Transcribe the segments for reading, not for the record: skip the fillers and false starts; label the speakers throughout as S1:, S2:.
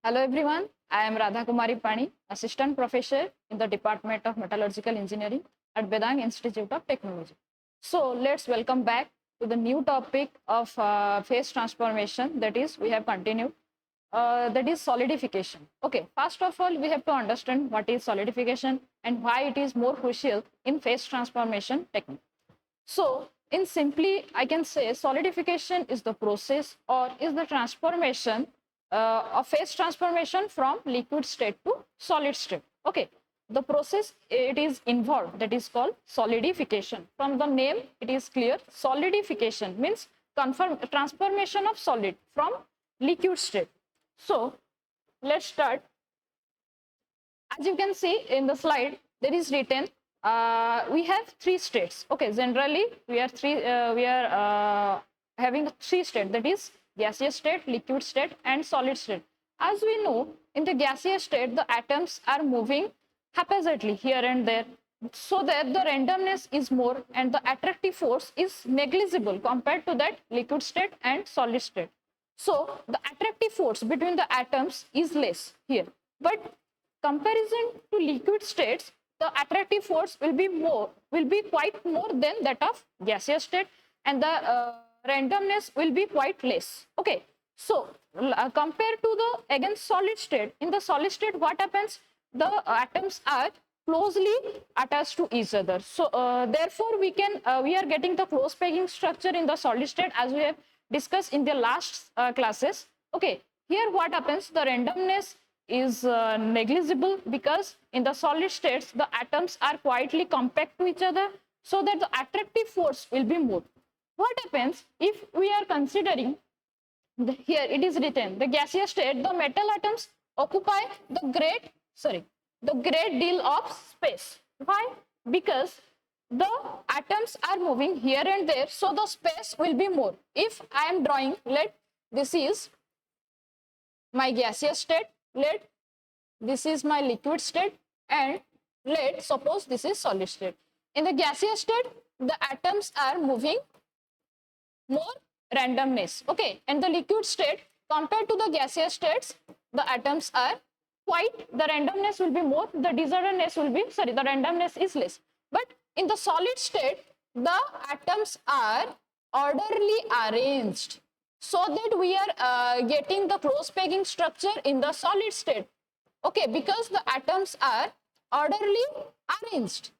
S1: Hello everyone, I am Radha Kumari Pani, Assistant Professor in the Department of Metallurgical Engineering at Bedang Institute of Technology. So let's welcome back to the new topic of phase transformation, that is we have continued, that is solidification. Okay, first of all we have to understand what is solidification and why it is more crucial in phase transformation technique. So in simply, I can say solidification is the process or is the transformation of phase transformation from liquid state to solid state. Okay, the process it is involved that is called solidification. From the name, it is clear. Solidification means transformation of solid from liquid state. So let's start. As you can see in the slide, there is written we have three states. Okay, generally we are having three states, that is gaseous state, liquid state, and solid state. As we know, in the gaseous state, the atoms are moving haphazardly here and there, so that the randomness is more and the attractive force is negligible compared to that liquid state and solid state. So the attractive force between the atoms is less here, but comparison to liquid states, the attractive force will be quite more than that of gaseous state, and the randomness will be quite less. Okay, so compared to the again solid state, in the solid state what happens, the atoms are closely attached to each other. So therefore we are getting the close packing structure in the solid state, as we have discussed in the last classes. Okay, here what happens, the randomness is negligible, because in the solid states the atoms are quietly compact to each other, so that the attractive force will be more. What happens if we are considering here it is written the gaseous state, the metal atoms occupy the great deal of space. Why? Because the atoms are moving here and there, so the space will be more. If I am drawing, let this is my gaseous state, let this is my liquid state, and let suppose this is solid state. In the gaseous state, the atoms are moving more randomness. Okay, and the liquid state, compared to the gaseous states, the atoms are quite, the randomness will be more, the disorderness will be, the randomness is less. But in the solid state, the atoms are orderly arranged, so that we are getting the close packing structure in the solid state. Okay, because the atoms are orderly arranged.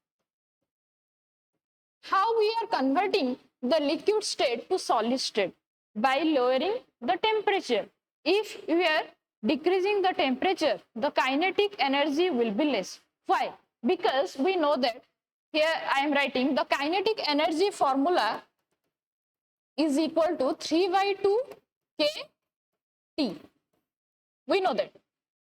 S1: How we are converting the liquid state to solid state? By lowering the temperature. If we are decreasing the temperature, the kinetic energy will be less. Why? Because we know that here I am writing the kinetic energy formula is equal to 3 by 2 kT. We know that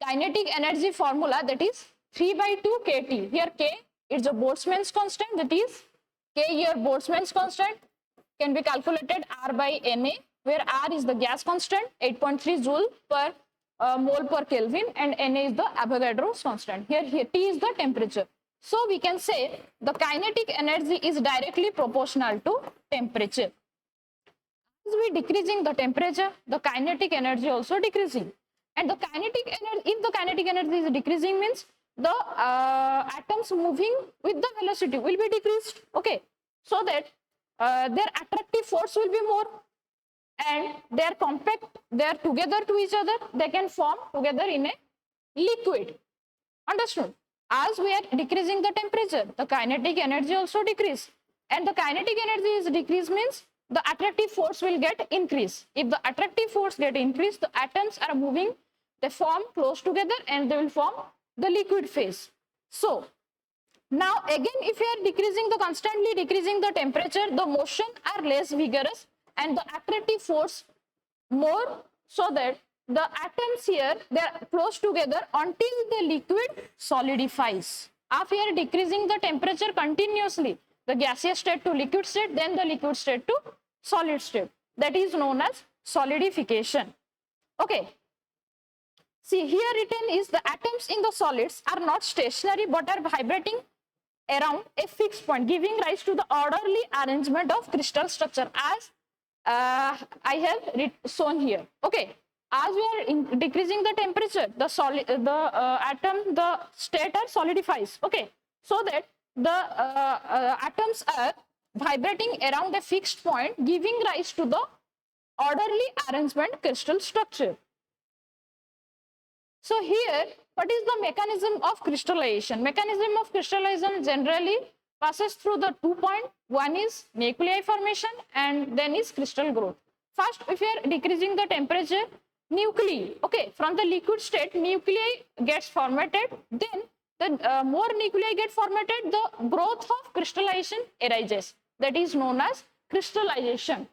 S1: kinetic energy formula, that is 3 by 2 kT. Here k is the Boltzmann's constant, that is k here Boltzmann's constant can be calculated R by Na, where R is the gas constant 8.3 joule per mole per Kelvin, and Na is the Avogadro's constant. Here T is the temperature. So we can say the kinetic energy is directly proportional to temperature. As we decreasing the temperature, the kinetic energy also decreasing. And the kinetic energy, if the kinetic energy is decreasing, means the atoms moving with the velocity will be decreased. Okay, so that their attractive force will be more, and they are compact, they are together to each other, they can form together in a liquid. Understood? As we are decreasing the temperature, the kinetic energy also decrease, and the kinetic energy is decreased means the attractive force will get increased. If the attractive force get increased, the atoms are moving, they form close together, and they will form the liquid phase. So now again, if you are constantly decreasing the temperature, the motion are less vigorous and the attractive force more, so that the atoms here, they are close together until the liquid solidifies. If you are decreasing the temperature continuously, the gaseous state to liquid state, then the liquid state to solid state, that is known as solidification. Okay, see here written is the atoms in the solids are not stationary but are vibrating around a fixed point, giving rise to the orderly arrangement of crystal structure, as I have shown here. Okay, as we are decreasing the temperature, the atom, the state are solidifies. Okay, so that the atoms are vibrating around a fixed point, giving rise to the orderly arrangement crystal structure. So here, what is the mechanism of crystallization? Mechanism of crystallization generally passes through the 2 point. One is nuclei formation and then is crystal growth. First, if you are decreasing the temperature, nuclei, okay, from the liquid state, nuclei gets formatted. Then the more nuclei get formatted, the growth of crystallization arises. That is known as crystallization.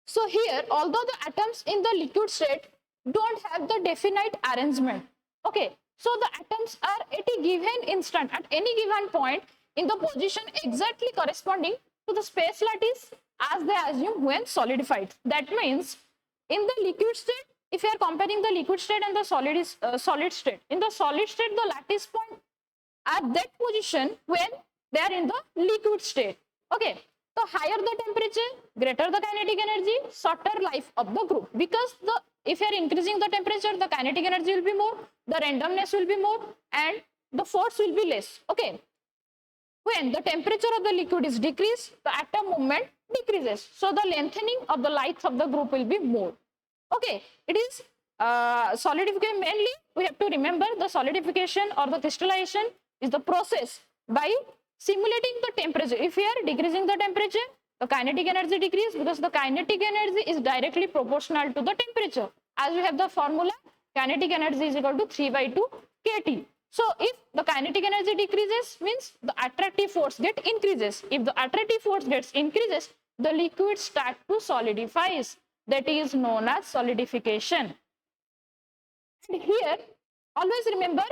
S1: So here, although the atoms in the liquid state don't have the definite arrangement, okay, so the atoms are at a given instant, at any given point, in the position exactly corresponding to the space lattice as they assume when solidified. That means in the liquid state, if you are comparing the liquid state and the solid state, in the solid state, the lattice point at that position when they are in the liquid state. Okay, so higher the temperature, greater the kinetic energy, shorter life of the group, because the if you are increasing the temperature, the kinetic energy will be more, the randomness will be more, and the force will be less. Okay, when the temperature of the liquid is decreased, the atom movement decreases, so the lengthening of the life of the group will be more. Okay, it is solidification. Mainly we have to remember the solidification or the crystallization is the process by simulating the temperature. If we are decreasing the temperature, the kinetic energy decrease, because the kinetic energy is directly proportional to the temperature. As we have the formula, kinetic energy is equal to 3/2 kT. So if the kinetic energy decreases, means the attractive force get increases. If the attractive force gets increases, the liquid start to solidifies. That is known as solidification. And here, always remember,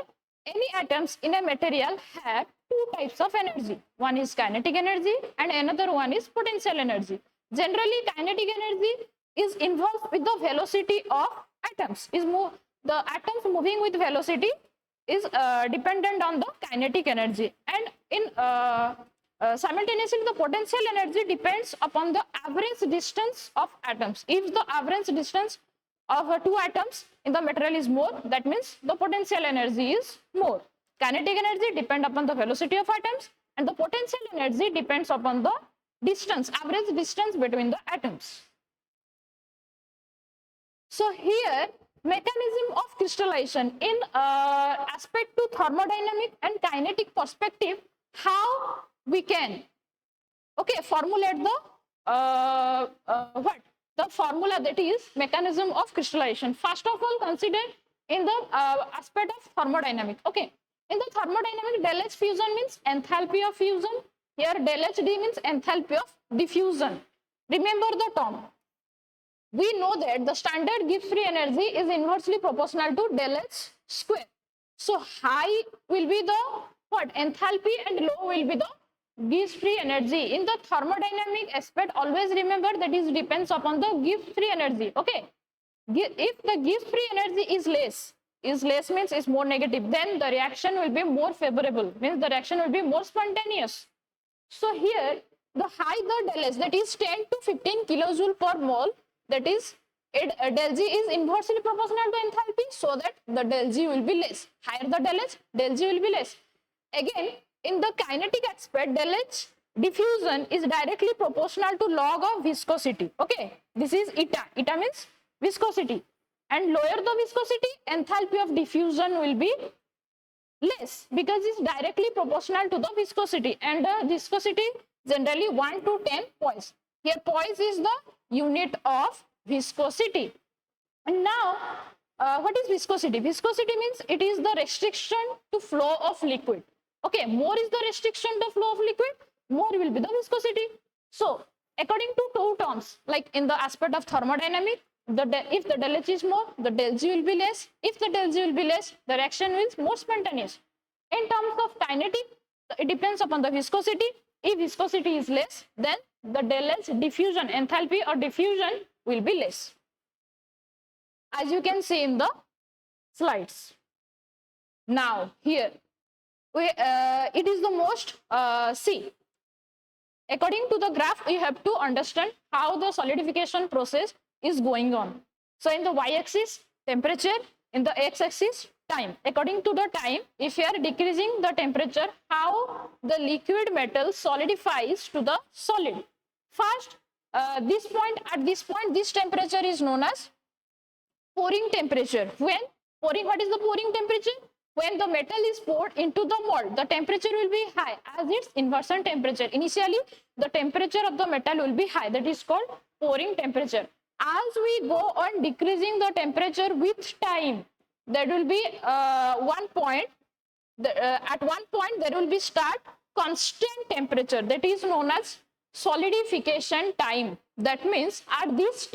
S1: any atoms in a material have two types of energy. One is kinetic energy and another one is potential energy. Generally, kinetic energy is involved with the velocity of atoms. The atoms moving with velocity is dependent on the kinetic energy, and in simultaneously the potential energy depends upon the average distance of atoms. If the average distance of two atoms in the material is more, that means the potential energy is more. Kinetic energy depends upon the velocity of atoms, and the potential energy depends upon the distance, average distance between the atoms. So here, mechanism of crystallization in aspect to thermodynamic and kinetic perspective, how we can formulate the the formula, that is mechanism of crystallization. First of all, consider in the aspect of thermodynamic. Okay, in the thermodynamic, del H fusion means enthalpy of fusion. Here del H D means enthalpy of diffusion. Remember the term. We know that the standard Gibbs free energy is inversely proportional to del H square. So high will be the enthalpy and low will be the Gibbs free energy. In the thermodynamic aspect, always remember that is depends upon the Gibbs free energy. Okay, if the Gibbs free energy is less means is more negative, then the reaction will be more favorable, means the reaction will be more spontaneous. So here the high the del H, that is 10 to 15 kilojoule per mole, that is del G is inversely proportional to enthalpy, so that the del G will be less. Higher the del H, del G will be less. Again, in the kinetic aspect, del H diffusion is directly proportional to log of viscosity. Okay, this is eta. Eta means viscosity, and lower the viscosity, enthalpy of diffusion will be less, because it's directly proportional to the viscosity, and the viscosity generally 1 to 10 poise. Here poise is the unit of viscosity. And now what is viscosity? Viscosity means it is the restriction to flow of liquid. Okay, more is the restriction to flow of liquid, more will be the viscosity. So according to two terms, like in the aspect of thermodynamic, if the del H is more, the del G will be less. If the del G will be less, the reaction will be more spontaneous. In terms of kinetic, it depends upon the viscosity. If viscosity is less, then the del H diffusion, enthalpy or diffusion will be less, as you can see in the slides. Now here, it is the most, according to the graph, you have to understand how the solidification process is going on. So in the y-axis, temperature, in the x-axis, time. According to the time, if you are decreasing the temperature, how the liquid metal solidifies to the solid. First, this point, this temperature is known as pouring temperature. When pouring, what is the pouring temperature? When the metal is poured into the mold, the temperature will be high as its inversion temperature. Initially, the temperature of the metal will be high. That is called pouring temperature. As we go on decreasing the temperature with time, there will be one point. At one point, there will be start constant temperature. That is known as solidification time. That means at this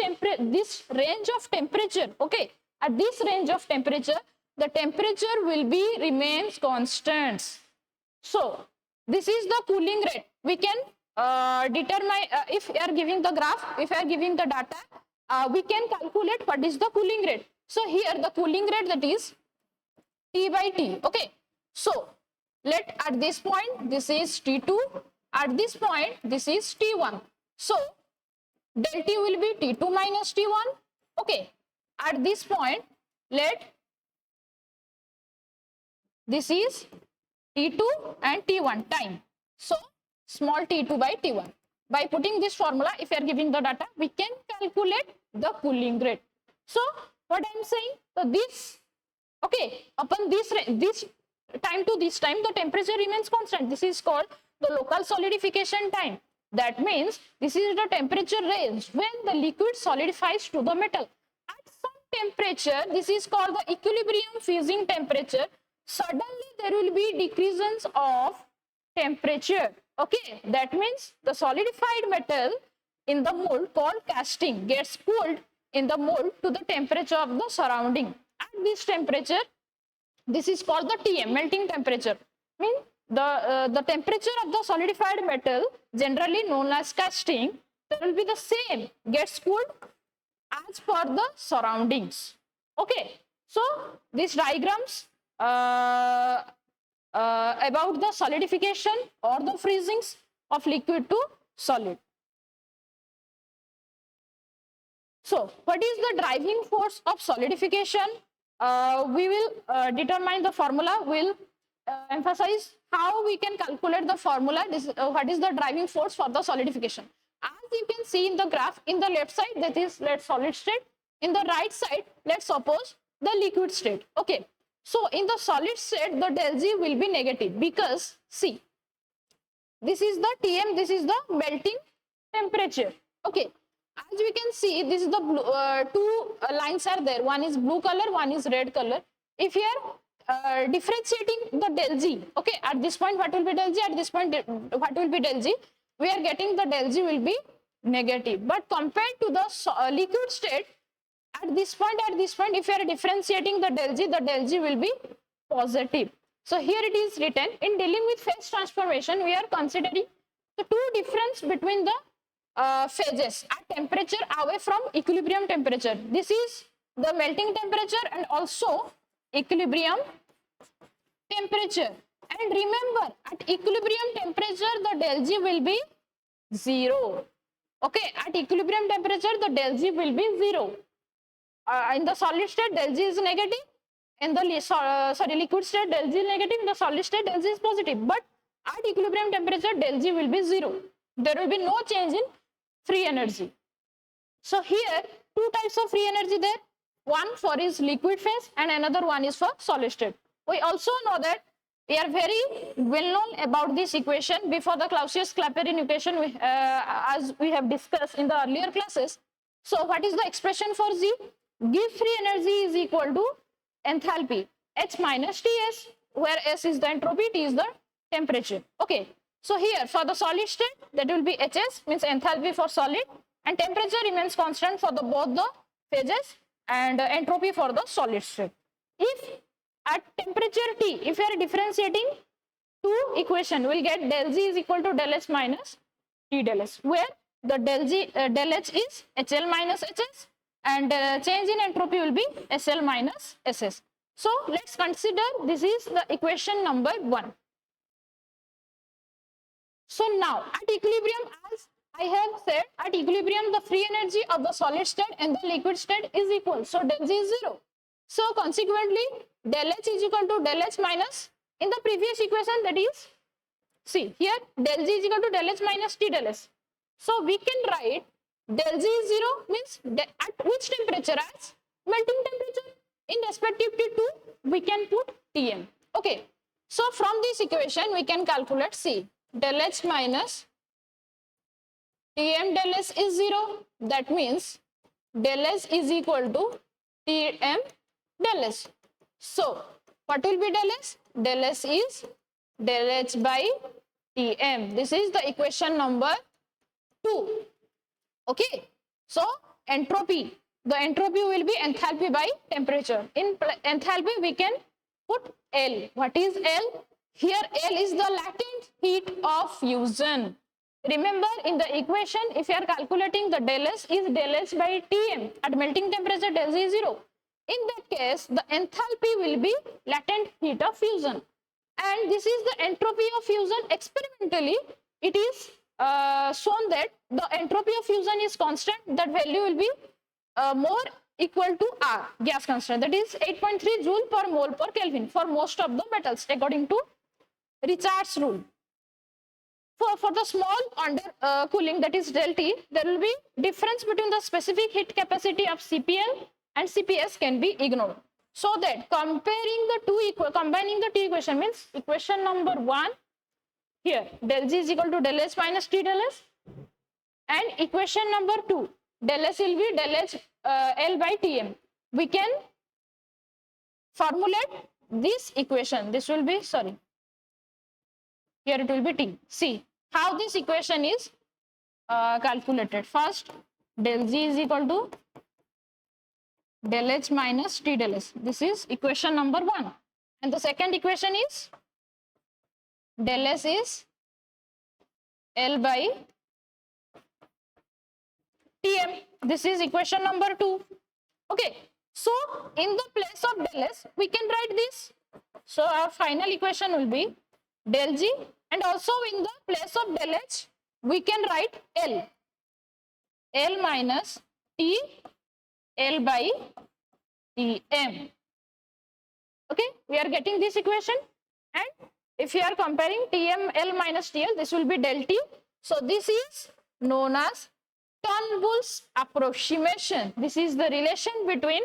S1: range of temperature, okay, at this range of temperature, the temperature will be remains constant. So this is the cooling rate. We can determine if you are giving the graph, if you are giving the data, we can calculate what is the cooling rate. So here the cooling rate, that is T by T. Okay. So let at this point this is T2. At this point this is T1. So del T will be T2 minus T1. Okay. At this point, let this is T2 and T1 time. So small T2 by T1. By putting this formula, if you are giving the data, we can calculate the cooling rate. So what I am saying, so this, okay, upon this time to this time, the temperature remains constant. This is called the local solidification time. That means this is the temperature range when the liquid solidifies to the metal. At some temperature, this is called the equilibrium freezing temperature. Suddenly there will be decreases of temperature. Okay, that means the solidified metal in the mold called casting gets cooled in the mold to the temperature of the surrounding. At this temperature, this is called the TM, melting temperature. Means the temperature of the solidified metal, generally known as casting, there will be the same, gets cooled as per the surroundings. Okay, so these diagrams about the solidification or the freezings of liquid to solid. So what is the driving force of solidification? We will determine the formula. We'll emphasize how we can calculate the formula. This what is the driving force for the solidification. As you can see in the graph, in the left side, that is let's solid state. In the right side, let's suppose the liquid state. Okay. So in the solid state, the del G will be negative because see, this is the Tm, this is the melting temperature. Okay. As we can see, this is the blue, two lines are there. One is blue color, one is red color. If you are differentiating the del G, okay, at this point what will be del G? At this point what will be del G? We are getting the del G will be negative. But compared to the liquid state, at this point, if you are differentiating the del G will be positive. So here it is written, in dealing with phase transformation, we are considering the two difference between the phases at temperature away from equilibrium temperature. This is the melting temperature and also equilibrium temperature. And remember, at equilibrium temperature, the del G will be 0. Okay, at equilibrium temperature, the del G will be 0. In the solid state, del G is negative. In the liquid state, del G is negative. In the solid state, del G is positive. But at equilibrium temperature, del G will be 0. There will be no change in free energy. So here, two types of free energy there. One for is liquid phase and another one is for solid state. We also know that we are very well known about this equation before the Clausius-Clapeyron equation, as we have discussed in the earlier classes. So what is the expression for Z? Give free energy is equal to enthalpy H minus Ts, where S is the entropy, T is the temperature. Okay. So here for the solid state, that will be Hs, means enthalpy for solid, and temperature remains constant for the both the phases, and entropy for the solid state. If at temperature T, if you are differentiating two equation, we will get del G is equal to del H minus T del S, where the del H is HL minus HS, and change in entropy will be SL minus SS. So let's consider this is the equation number 1. So now at equilibrium, as I have said at equilibrium the free energy of the solid state and the liquid state is equal. So del G is 0. So consequently del H is equal to del H minus, in the previous equation, that is, see here del G is equal to del H minus T del S. So we can write del G is 0 means at which temperature? As melting temperature. In respective T2 we can put Tm. Okay. So from this equation we can calculate, see, del H minus Tm del S is 0. That means del S is equal to Tm del S. So what will be del S? Del S is del H by Tm. This is the equation number 2. Okay. So entropy. The entropy will be enthalpy by temperature. In enthalpy we can put L. What is L? Here L is the latent heat of fusion. Remember in the equation, if you are calculating the del S is del H by Tm, at melting temperature del Z is 0. In that case the enthalpy will be latent heat of fusion. And this is the entropy of fusion. Experimentally it is shown that the entropy of fusion is constant. That value will be more equal to R, gas constant, that is 8.3 joule per mole per Kelvin for most of the metals according to Richard's rule. For the small under cooling, that is del T, there will be difference between the specific heat capacity of CPL and CPS can be ignored. So that combining the two equation means equation number 1 here del G is equal to del H minus T del S, and equation number 2 del S will be del H L by Tm. We can formulate this equation. This will be, sorry, here it will be T. See how this equation is calculated. First del G is equal to del H minus T del S. This is equation number 1. And the second equation is del S is L by Tm. This is equation number 2. Okay. So in the place of del S we can write this. So our final equation will be del G, and also in the place of del H we can write L. L minus T L by Tm. Okay, we are getting this equation, and if you are comparing Tm L minus TL, this will be del T. So this is known as Turnbull's approximation. This is the relation between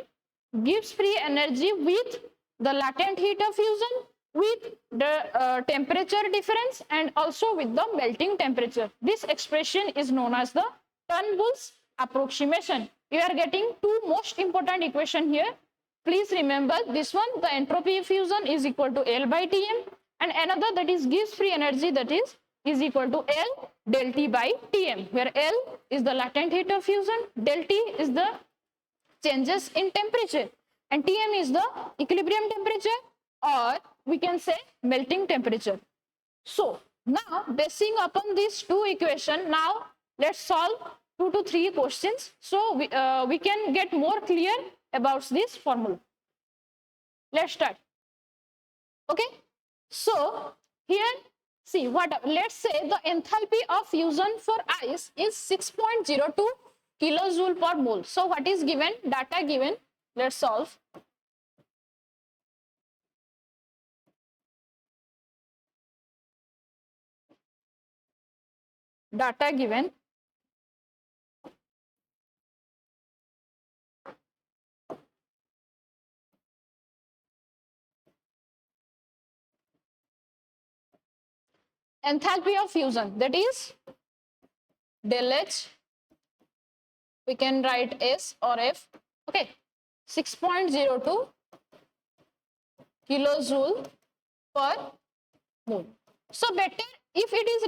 S1: Gibbs free energy with the latent heat of fusion, with the temperature difference, and also with the melting temperature. This expression is known as the Turnbull's approximation. You are getting two most important equation here. Please remember this one, the entropy of fusion is equal to L by Tm, and another, that is Gibbs free energy, that is equal to L del T by Tm, where L is the latent heat of fusion, del T is the changes in temperature, and Tm is the equilibrium temperature, or we can say melting temperature. So now basing upon these two equations, now let's solve 2 to 3 questions, so we can get more clear about this formula. Let's start. Okay, so here see what, let's say the enthalpy of fusion for ice is 6.02 kilojoule per mole. So what is given? Data given. Let's solve. Data given. Enthalpy of fusion, that is del H, we can write S or F. Okay, 6.02 kilojoule per mole. So better if it is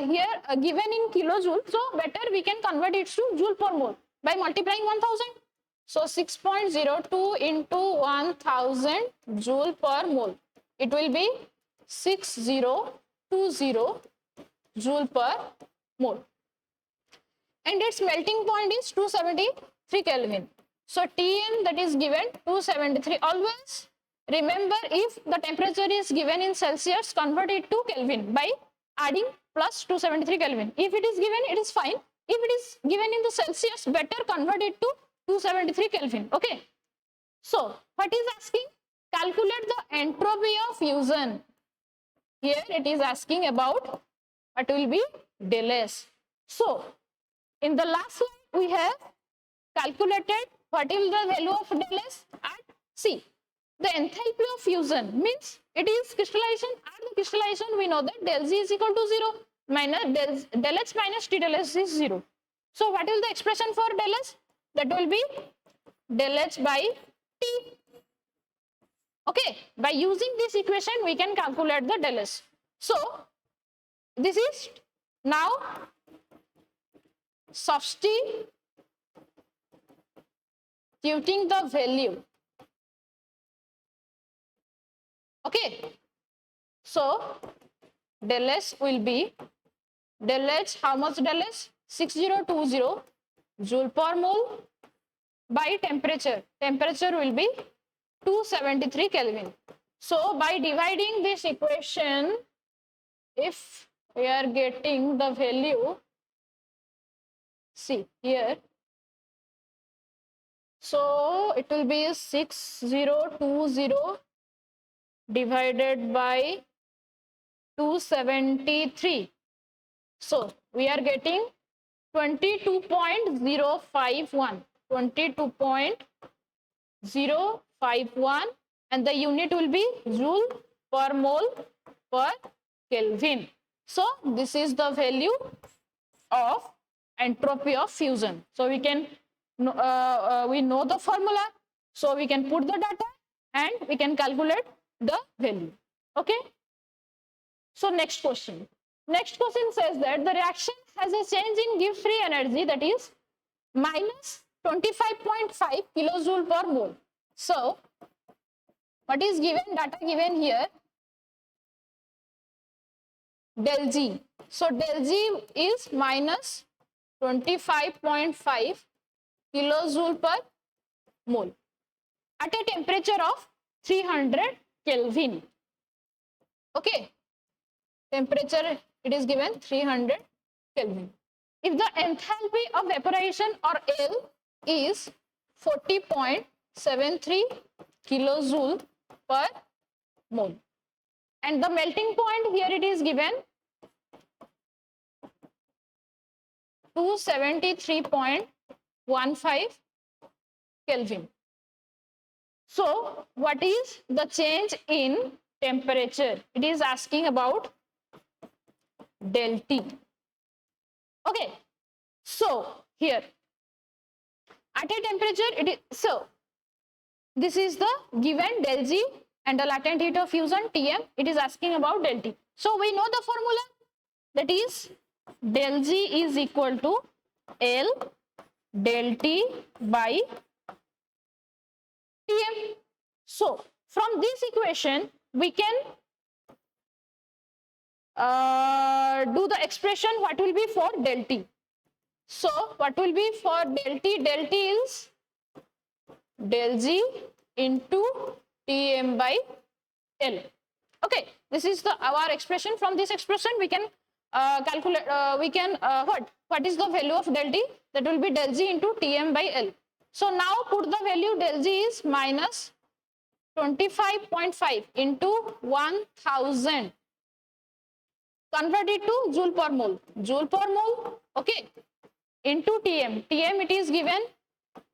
S1: here given in kilojoule, so better we can convert it to joule per mole by multiplying 1000. So 6.02 into 1000 joule per mole, it will be 6020 joule per mole, and its melting point is 273 Kelvin. So Tm, that is given 273. Always remember, if the temperature is given in Celsius, convert it to Kelvin by adding plus 273 Kelvin. If it is given, it is fine. If it is given in the Celsius, better convert it to 273 Kelvin. Okay. So what is asking? Calculate the entropy of fusion. Here it is asking about what will be del S. So in the last slide we have calculated what is the value of del S at C. The enthalpy of fusion means it is crystallization. At the crystallization we know that del Z is equal to 0 minus del H minus T del S is 0. So what is the expression for del S? That will be del H by T. Okay, by using this equation we can calculate the del S. So this is now substituting the value. Okay, so del S will be del H, how much del S? 6020 joule per mole by temperature. Temperature will be 273 Kelvin. So by dividing this equation, if we are getting the value, see here, so it will be 6020 divided by 273. So we are getting 22.051. 22.051 and the unit will be joule per mole per Kelvin. So this is the value of entropy of fusion. So we can we know the formula, so we can put the data and we can calculate the value. Okay. So next question. Next question says that the reaction has a change in Gibbs free energy, that is minus 25.5 kilojoule per mole. So what is given? Data given here, del G. So del G is minus 25.5 kilojoule per mole at a temperature of 300 Kelvin. Okay, temperature it is given 300 Kelvin. If the enthalpy of evaporation, or L, is 40.73 kilojoule per mole and the melting point here it is given 273.15 Kelvin. So what is the change in temperature? It is asking about del T. Okay, so here at a temperature it is, so this is the given del G and the latent heat of fusion Tm. It is asking about del T. So we know the formula, that is del G is equal to L del T by Tm. So from this equation we can do the expression what will be for del T. So what will be for del T? Del T is del G into Tm by L. Okay, this is the our expression. From this expression we can calculate, we can what is the value of del T? That will be del G into Tm by L. So now put the value, del G is minus 25.5 into 1000, convert it to joule per mole. Joule per mole, okay, into Tm. Tm it is given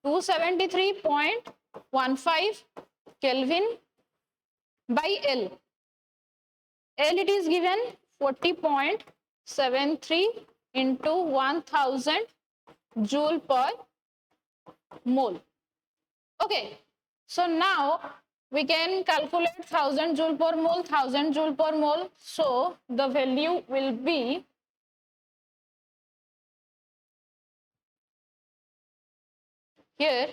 S1: 273.15 Kelvin by L. L it is given 40.73 into 1000 joule per mole. Okay, so now we can calculate 1000 joule per mole, 1000 joule per mole. So the value will be here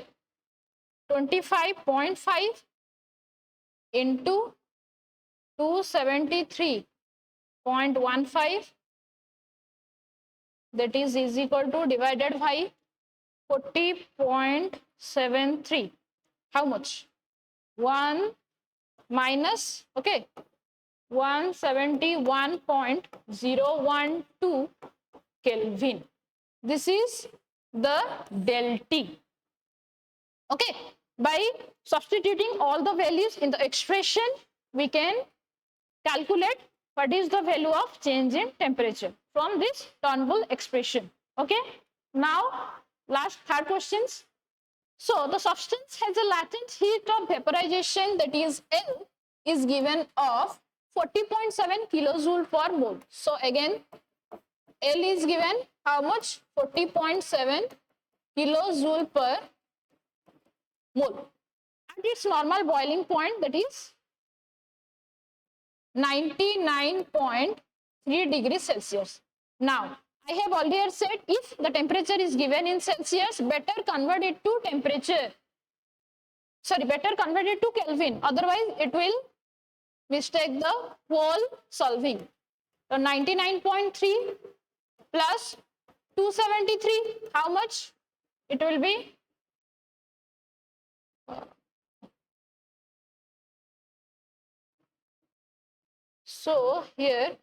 S1: 25.5 into 273.15, that is equal to divided by 40.73. How much? 1 minus, okay, 171.012 Kelvin. This is the del T. Okay, by substituting all the values in the expression, we can calculate what is the value of change in temperature from this Turnbull expression. Okay, now last third questions. So the substance has a latent heat of vaporization, that is L, is given of 40.7 kilojoule per mole. So again, L is given how much? 40.7 kilojoule per mole. At its normal boiling point, that is 99.3 degrees Celsius. Now, I have earlier said if the temperature is given in Celsius, better convert it to temperature. Sorry, better convert it to Kelvin. Otherwise, it will mistake the whole solving. So 99.3 plus 273, how much? It will be so here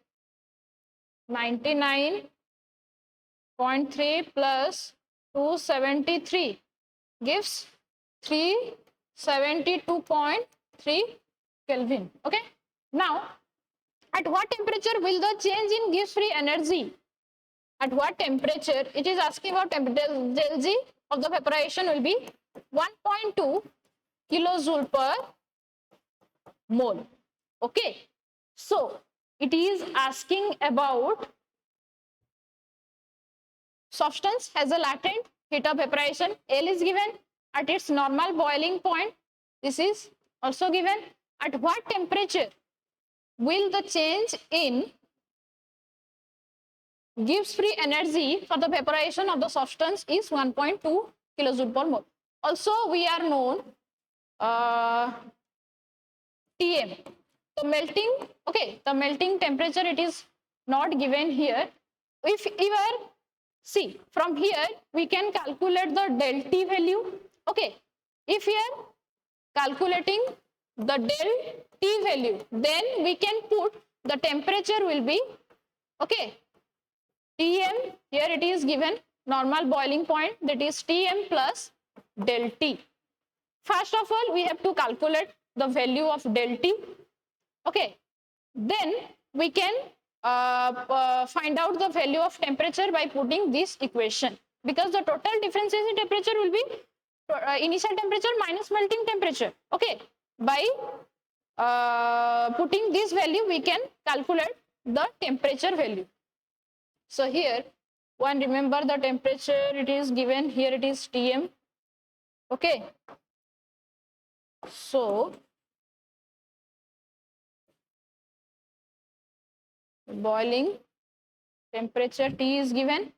S1: 99.3 plus 273 gives 372.3 Kelvin. Okay. Now, at what temperature will the change in Gibbs free energy? At what temperature? It is asking about del G of the vaporization will be 1.2 kilojoule per mole. Okay. So, it is asking about substance has a latent heat of vaporization. L is given at its normal boiling point. This is also given. At what temperature will the change in Gibbs free energy for the vaporization of the substance is 1.2 kilojoule per mole. Also, we are known Tm. The melting, okay, the melting temperature, it is not given here. If you are, see, from here we can calculate the del T value. Okay, if we are calculating the del T value, then we can put the temperature will be, okay, Tm, here it is given normal boiling point, that is Tm plus del T. First of all, we have to calculate the value of del T. Okay, then we can find out the value of temperature by putting this equation, because the total difference in temperature will be initial temperature minus melting temperature. Okay, by putting this value we can calculate the temperature value. So here one, remember the temperature, it is given here, it is Tm. Okay, so boiling temperature T is given.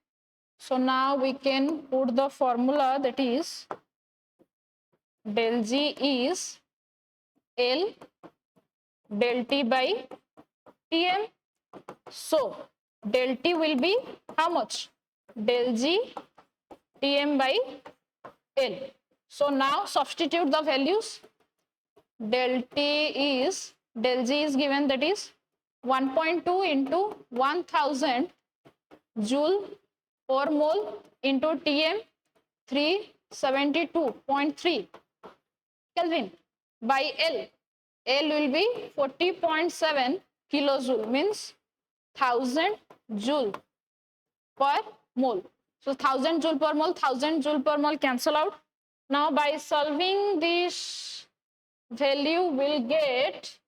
S1: So now we can put the formula, that is del G is L del T by Tm. So del T will be how much? Del G Tm by L. So now substitute the values. Del T is, del G is given, that is 1.2 into 1000 joule per mole into Tm 372.3 Kelvin by L. L will be 40.7 kilojoule, means 1000 joule per mole. So 1000 joule per mole, 1000 joule per mole cancel out. Now by solving this value will get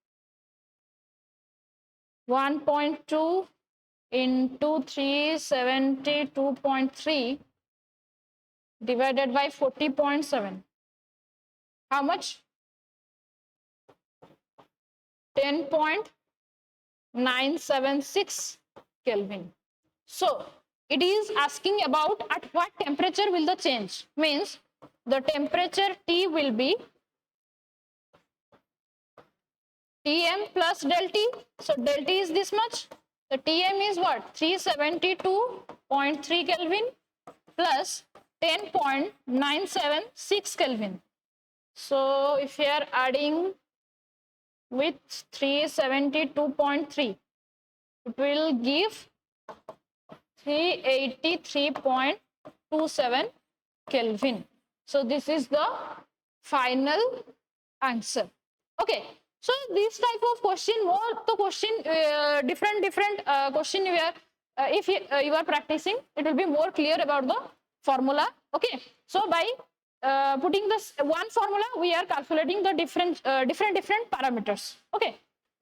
S1: 1.2 into 372.3 divided by 40.7. How much? 10.976 Kelvin. So it is asking about at what temperature will the change, means the temperature T will be Tm plus del T. So del T is this much. The Tm is what? 372.3 Kelvin plus 10.976 Kelvin. So if you are adding with 372.3, it will give 383.27 Kelvin. So this is the final answer. Okay, so this type of question, more the question, different question you are, if you are practicing, it will be more clear about the formula. Okay, so by putting this one formula, we are calculating the different parameters. Okay,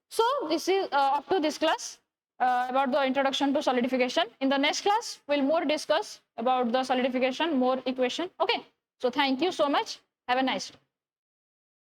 S1: so this is up to this class about the introduction to solidification. In the next class, we'll more discuss about the solidification, more equation. Okay, so thank you so much. Have a nice day.